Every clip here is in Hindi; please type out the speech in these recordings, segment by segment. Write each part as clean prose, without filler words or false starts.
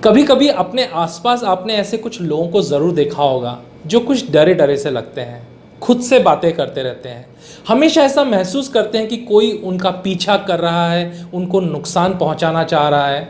कभी कभी अपने आसपास आपने ऐसे कुछ लोगों को ज़रूर देखा होगा जो कुछ डरे डरे से लगते हैं, खुद से बातें करते रहते हैं, हमेशा ऐसा महसूस करते हैं कि कोई उनका पीछा कर रहा है, उनको नुकसान पहुंचाना चाह रहा है।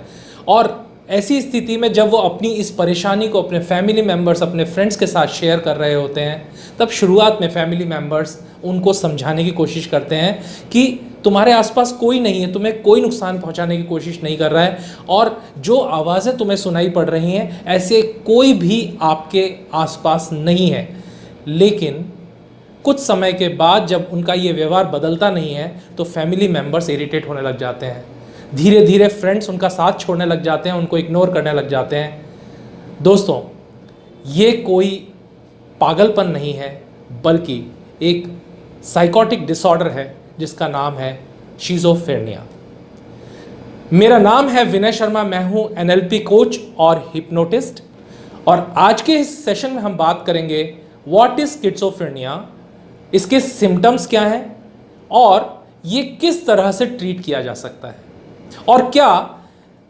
और ऐसी स्थिति में जब वो अपनी इस परेशानी को अपने फैमिली मेम्बर्स, अपने फ्रेंड्स के साथ शेयर कर रहे होते हैं, तब शुरुआत में फैमिली मेम्बर्स उनको समझाने की कोशिश करते हैं कि तुम्हारे आसपास कोई नहीं है, तुम्हें कोई नुकसान पहुंचाने की कोशिश नहीं कर रहा है, और जो आवाज़ें तुम्हें सुनाई पड़ रही हैं ऐसे कोई भी आपके आसपास नहीं है। लेकिन कुछ समय के बाद जब उनका ये व्यवहार बदलता नहीं है तो फैमिली मेम्बर्स इरिटेट होने लग जाते हैं। धीरे धीरे फ्रेंड्स उनका साथ छोड़ने लग जाते हैं, उनको इग्नोर करने लग जाते हैं। दोस्तों, ये कोई पागलपन नहीं है, बल्कि एक साइकोटिक डिसऑर्डर है जिसका नाम है शिज़ोफ्रेनिया। मेरा नाम है विनय शर्मा, मैं हूँ NLP कोच और हिप्नोटिस्ट, और आज के इस सेशन में हम बात करेंगे व्हाट इज स्किज़ोफ्रेनिया, इसके सिम्टम्स क्या हैं और ये किस तरह से ट्रीट किया जा सकता है, और क्या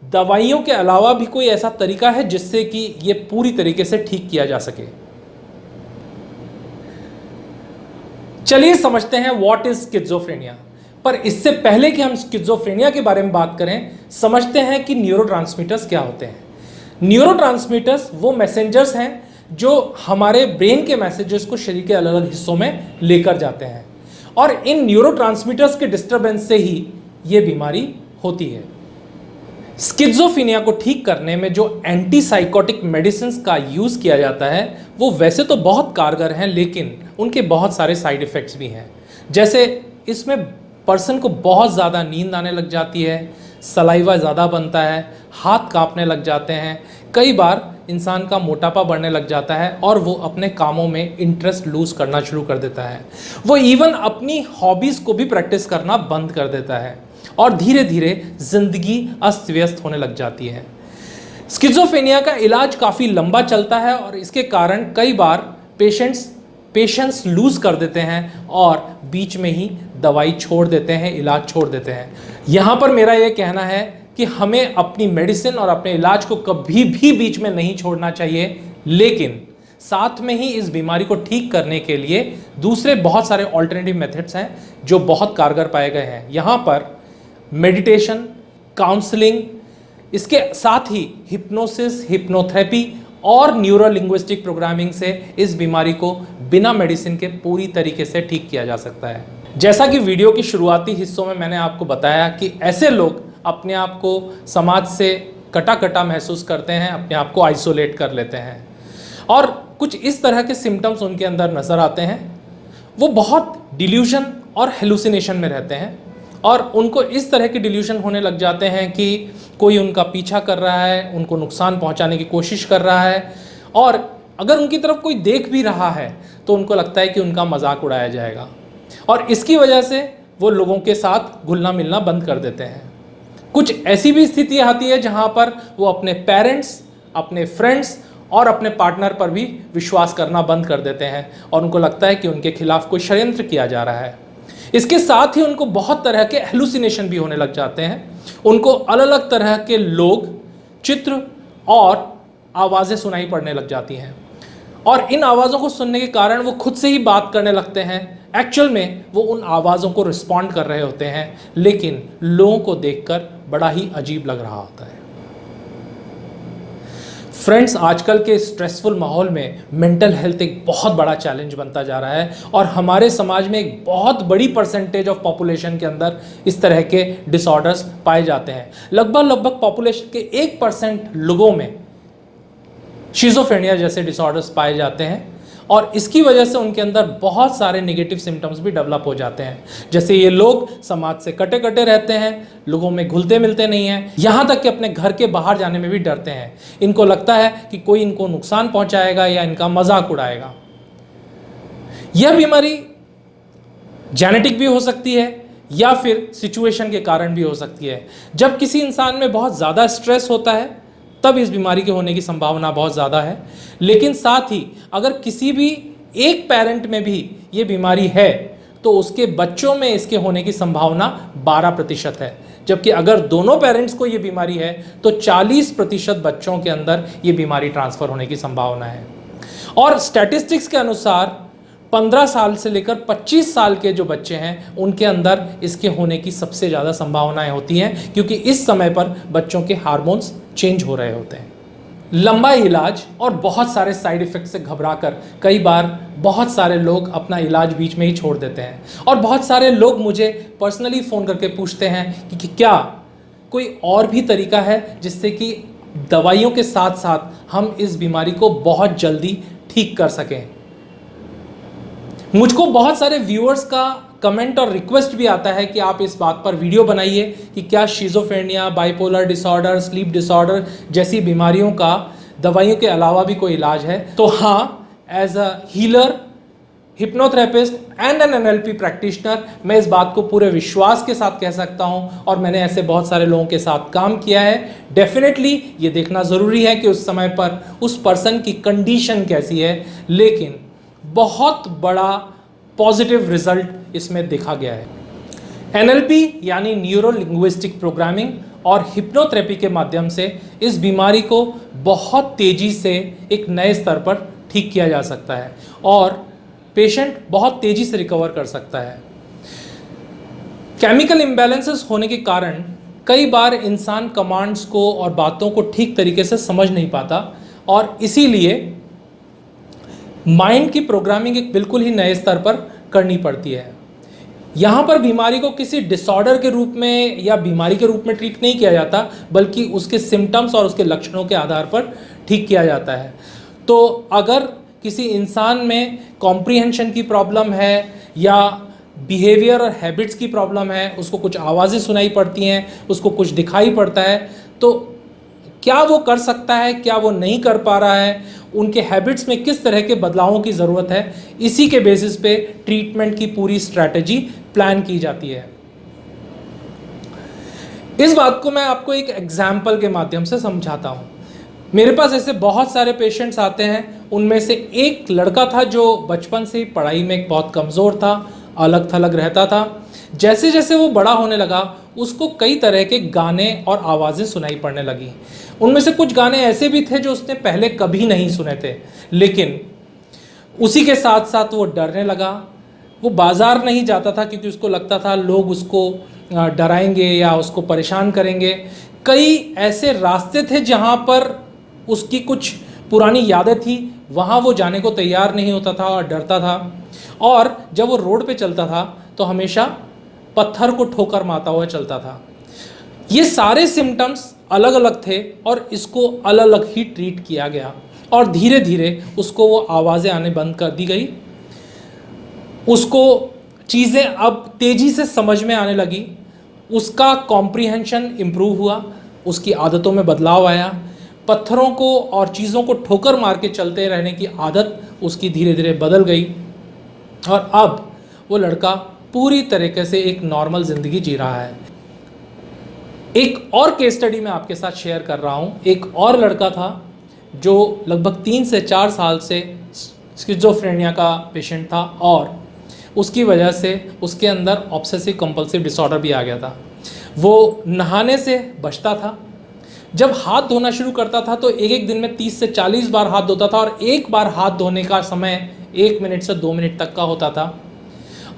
दवाइयों के अलावा भी कोई ऐसा तरीका है जिससे कि ये पूरी तरीके से ठीक किया जा सके। चलिए समझते हैं व्हाट इज स्किज़ोफ्रेनिया। पर इससे पहले कि हम स्किज़ोफ्रेनिया के बारे में बात करें, समझते हैं कि न्यूरोट्रांसमीटर्स क्या होते हैं। न्यूरोट्रांसमीटर्स वो मैसेंजर्स हैं जो हमारे ब्रेन के मैसेजेस को शरीर के अलग अलग हिस्सों में लेकर जाते हैं, और इन न्यूरोट्रांसमीटर्स के डिस्टर्बेंस से ही ये बीमारी होती है। स्किज़ोफ्रेनिया को ठीक करने में जो एंटीसाइकोटिक मेडिसिन का यूज़ किया जाता है वो वैसे तो बहुत कारगर हैं, लेकिन उनके बहुत सारे साइड इफ़ेक्ट्स भी हैं। जैसे इसमें पर्सन को बहुत ज़्यादा नींद आने लग जाती है, सलाइवा ज़्यादा बनता है, हाथ कांपने लग जाते हैं, कई बार इंसान का मोटापा बढ़ने लग जाता है और वो अपने कामों में इंटरेस्ट लूज़ करना शुरू कर देता है। वो इवन अपनी हॉबीज़ को भी प्रैक्टिस करना बंद कर देता है और धीरे धीरे ज़िंदगी अस्त व्यस्त होने लग जाती है। स्किज़ोफ्रेनिया का इलाज काफ़ी लंबा चलता है और इसके कारण कई बार पेशेंट्स लूज़ कर देते हैं और बीच में ही दवाई छोड़ देते हैं, इलाज छोड़ देते हैं। यहाँ पर मेरा ये कहना है कि हमें अपनी मेडिसिन और अपने इलाज को कभी भी बीच में नहीं छोड़ना चाहिए, लेकिन साथ में ही इस बीमारी को ठीक करने के लिए दूसरे बहुत सारे ऑल्टरनेटिव मेथड्स हैं जो बहुत कारगर पाए गए हैं। यहाँ पर मेडिटेशन, काउंसलिंग, इसके साथ ही हिप्नोसिस, हिप्नोथेरेपी और न्यूरो लिंग्विस्टिक प्रोग्रामिंग से इस बीमारी को बिना मेडिसिन के पूरी तरीके से ठीक किया जा सकता है। जैसा कि वीडियो की शुरुआती हिस्सों में मैंने आपको बताया कि ऐसे लोग अपने आप को समाज से कटा कटा महसूस करते हैं, अपने आप को आइसोलेट कर लेते हैं और कुछ इस तरह के सिम्टम्स उनके अंदर नज़र आते हैं। वो बहुत डिल्यूजन और हेलुसिनेशन में रहते हैं और उनको इस तरह के डिल्यूजन होने लग जाते हैं कि कोई उनका पीछा कर रहा है, उनको नुकसान पहुंचाने की कोशिश कर रहा है, और अगर उनकी तरफ कोई देख भी रहा है तो उनको लगता है कि उनका मजाक उड़ाया जाएगा, और इसकी वजह से वो लोगों के साथ घुलना मिलना बंद कर देते हैं। कुछ ऐसी भी स्थिति आती है जहाँ पर वो अपने पेरेंट्स, अपने फ्रेंड्स और अपने पार्टनर पर भी विश्वास करना बंद कर देते हैं और उनको लगता है कि उनके खिलाफ कोई षड्यंत्र किया जा रहा है। इसके साथ ही उनको बहुत तरह के हेलुसिनेशन भी होने लग जाते हैं। उनको अलग अलग तरह के लोग, चित्र और आवाज़ें सुनाई पड़ने लग जाती हैं, और इन आवाज़ों को सुनने के कारण वो खुद से ही बात करने लगते हैं। एक्चुअल में वो उन आवाज़ों को रिस्पॉन्ड कर रहे होते हैं, लेकिन लोगों को देखकर बड़ा ही अजीब लग रहा होता है। फ्रेंड्स, आजकल के स्ट्रेसफुल माहौल में मेंटल हेल्थ एक बहुत बड़ा चैलेंज बनता जा रहा है और हमारे समाज में एक बहुत बड़ी परसेंटेज ऑफ पॉपुलेशन के अंदर इस तरह के डिसऑर्डर्स पाए जाते हैं। लगभग पॉपुलेशन के 1% लोगों में शिज़ोफ्रेनिया जैसे डिसऑर्डर्स पाए जाते हैं, और इसकी वजह से उनके अंदर बहुत सारे नेगेटिव सिम्टम्स भी डेवलप हो जाते हैं। जैसे ये लोग समाज से कटे कटे रहते हैं, लोगों में घुलते मिलते नहीं हैं, यहाँ तक कि अपने घर के बाहर जाने में भी डरते हैं। इनको लगता है कि कोई इनको नुकसान पहुँचाएगा या इनका मजाक उड़ाएगा। यह बीमारी जेनेटिक भी हो सकती है या फिर सिचुएशन के कारण भी हो सकती है। जब किसी इंसान में बहुत ज़्यादा स्ट्रेस होता है तब इस बीमारी के होने की संभावना बहुत ज़्यादा है, लेकिन साथ ही अगर किसी भी एक पेरेंट में भी ये बीमारी है तो उसके बच्चों में इसके होने की संभावना 12% है, जबकि अगर दोनों पेरेंट्स को ये बीमारी है तो 40% बच्चों के अंदर ये बीमारी ट्रांसफ़र होने की संभावना है। और स्टैटिस्टिक्स के अनुसार 15 साल से लेकर 25 साल के जो बच्चे हैं उनके अंदर इसके होने की सबसे ज़्यादा संभावनाएं होती हैं, क्योंकि इस समय पर बच्चों के हार्मोन्स चेंज हो रहे होते हैं। लंबा इलाज और बहुत सारे साइड इफ़ेक्ट से घबराकर कई बार बहुत सारे लोग अपना इलाज बीच में ही छोड़ देते हैं, और बहुत सारे लोग मुझे पर्सनली फ़ोन करके पूछते हैं कि क्या कोई और भी तरीका है जिससे कि दवाइयों के साथ साथ हम इस बीमारी को बहुत जल्दी ठीक कर सकें। मुझको बहुत सारे व्यूअर्स का कमेंट और रिक्वेस्ट भी आता है कि आप इस बात पर वीडियो बनाइए कि क्या schizophrenia, bipolar disorder, sleep disorder जैसी बीमारियों का दवाइयों के अलावा भी कोई इलाज है। तो हाँ, as a healer, hypnotherapist and an NLP practitioner मैं इस बात को पूरे विश्वास के साथ कह सकता हूँ, और मैंने ऐसे बहुत सारे लोगों के साथ काम किया है। डेफिनेटली ये देखना ज़रूरी है कि उस समय पर उस पर्सन की कंडीशन कैसी है, लेकिन बहुत बड़ा पॉजिटिव रिजल्ट इसमें देखा गया है। NLP यानी न्यूरो लिंग्विस्टिक प्रोग्रामिंग और हिप्नोथेरेपी के माध्यम से इस बीमारी को बहुत तेज़ी से एक नए स्तर पर ठीक किया जा सकता है और पेशेंट बहुत तेज़ी से रिकवर कर सकता है। केमिकल इम्बैलेंसेस होने के कारण कई बार इंसान कमांड्स को और बातों को ठीक तरीके से समझ नहीं पाता, और इसीलिए माइंड की प्रोग्रामिंग एक बिल्कुल ही नए स्तर पर करनी पड़ती है। यहाँ पर बीमारी को किसी डिसऑर्डर के रूप में या बीमारी के रूप में ट्रीट नहीं किया जाता, बल्कि उसके सिम्टम्स और उसके लक्षणों के आधार पर ठीक किया जाता है। तो अगर किसी इंसान में कॉम्प्रीहेंशन की प्रॉब्लम है या बिहेवियर और हैबिट्स की प्रॉब्लम है, उसको कुछ आवाज़ें सुनाई पड़ती हैं, उसको कुछ दिखाई पड़ता है, तो क्या वो कर सकता है, क्या वो नहीं कर पा रहा है, उनके हैबिट्स में किस तरह के बदलावों की ज़रूरत है, इसी के बेसिस पे ट्रीटमेंट की पूरी स्ट्रैटेजी प्लान की जाती है। इस बात को मैं आपको एक एग्जाम्पल के माध्यम से समझाता हूँ। मेरे पास ऐसे बहुत सारे पेशेंट्स आते हैं, उनमें से एक लड़का था जो बचपन से ही पढ़ाई में बहुत कमज़ोर था, अलग थलग रहता था। जैसे जैसे वो बड़ा होने लगा, उसको कई तरह के गाने और आवाज़ें सुनाई पड़ने लगी। उनमें से कुछ गाने ऐसे भी थे जो उसने पहले कभी नहीं सुने थे, लेकिन उसी के साथ साथ वो डरने लगा। वो बाज़ार नहीं जाता था क्योंकि उसको लगता था लोग उसको डराएंगे या उसको परेशान करेंगे। कई ऐसे रास्ते थे जहाँ पर उसकी कुछ पुरानी यादें थी, वहाँ वो जाने को तैयार नहीं होता था और डरता था। और जब वो रोड पे चलता था तो हमेशा पत्थर को ठोकर मारता हुआ चलता था। ये सारे सिम्टम्स अलग अलग थे और इसको अलग अलग ही ट्रीट किया गया, और धीरे धीरे उसको वो आवाज़ें आने बंद कर दी गई। उसको चीज़ें अब तेज़ी से समझ में आने लगी, उसका कॉम्प्रीहेंशन इम्प्रूव हुआ, उसकी आदतों में बदलाव आया। पत्थरों को और चीज़ों को ठोकर मार के चलते रहने की आदत उसकी धीरे धीरे बदल गई, और अब वो लड़का पूरी तरीके से एक नॉर्मल ज़िंदगी जी रहा है। एक और केस स्टडी मैं आपके साथ शेयर कर रहा हूँ। एक और लड़का था जो लगभग 3 से 4 साल से स्किज़ोफ्रेनिया का पेशेंट था, और उसकी वजह से उसके अंदर ऑब्सेसिव कंपल्सिव डिसऑर्डर भी आ गया था। वो नहाने से बचता था। जब हाथ धोना शुरू करता था तो एक दिन में 30 से 40 बार हाथ धोता था, और एक बार हाथ धोने का समय 1 मिनट से 2 मिनट तक का होता था।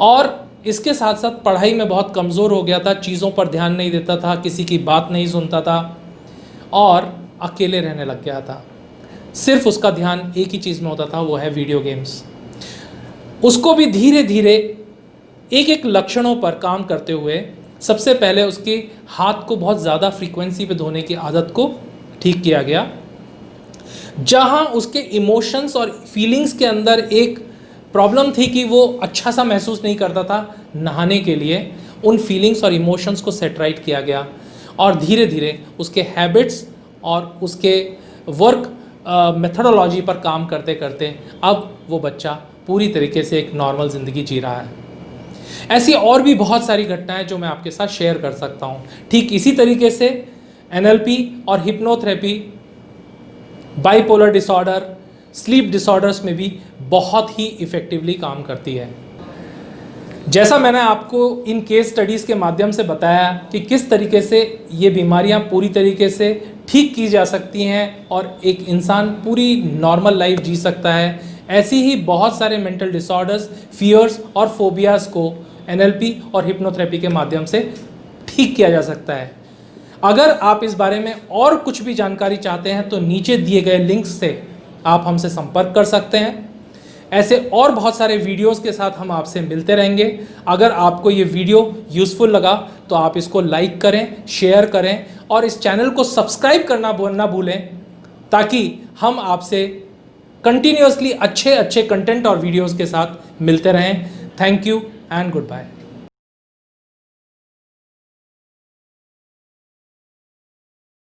और इसके साथ साथ पढ़ाई में बहुत कमज़ोर हो गया था, चीज़ों पर ध्यान नहीं देता था, किसी की बात नहीं सुनता था और अकेले रहने लग गया था। सिर्फ उसका ध्यान एक ही चीज़ में होता था, वो है वीडियो गेम्स। उसको भी धीरे धीरे एक एक लक्षणों पर काम करते हुए सबसे पहले उसके हाथ को बहुत ज़्यादा फ्रीक्वेंसी पे धोने की आदत को ठीक किया गया। जहाँ उसके इमोशंस और फीलिंग्स के अंदर एक प्रॉब्लम थी कि वो अच्छा सा महसूस नहीं करता था नहाने के लिए, उन फीलिंग्स और इमोशंस को सेट राइट किया गया, और धीरे धीरे उसके हैबिट्स और उसके वर्क मेथडोलॉजी पर काम करते करते अब वो बच्चा पूरी तरीके से एक नॉर्मल ज़िंदगी जी रहा है। ऐसी और भी बहुत सारी घटनाएं जो मैं आपके साथ शेयर कर सकता हूँ। ठीक इसी तरीके से NLP और hypnotherapy bipolar disorder, sleep disorders में भी बहुत ही इफ़ेक्टिवली काम करती है। जैसा मैंने आपको इन केस स्टडीज़ के माध्यम से बताया कि किस तरीके से ये बीमारियां पूरी तरीके से ठीक की जा सकती हैं और एक इंसान पूरी नॉर्मल लाइफ जी सकता है, ऐसी ही बहुत सारे मेंटल डिसऑर्डर्स, फियर्स और फोबियाज़ को एनएलपी और हिप्नोथेरेपी के माध्यम से ठीक किया जा सकता है। अगर आप इस बारे में और कुछ भी जानकारी चाहते हैं तो नीचे दिए गए लिंक्स से आप हमसे संपर्क कर सकते हैं। ऐसे और बहुत सारे वीडियोस के साथ हम आपसे मिलते रहेंगे। अगर आपको ये वीडियो यूज़फुल लगा तो आप इसको लाइक करें, शेयर करें और इस चैनल को सब्सक्राइब करना ना भूलें, ताकि हम आपसे कंटिन्यूअसली अच्छे कंटेंट और वीडियोस के साथ मिलते रहें। Thank you and good bye.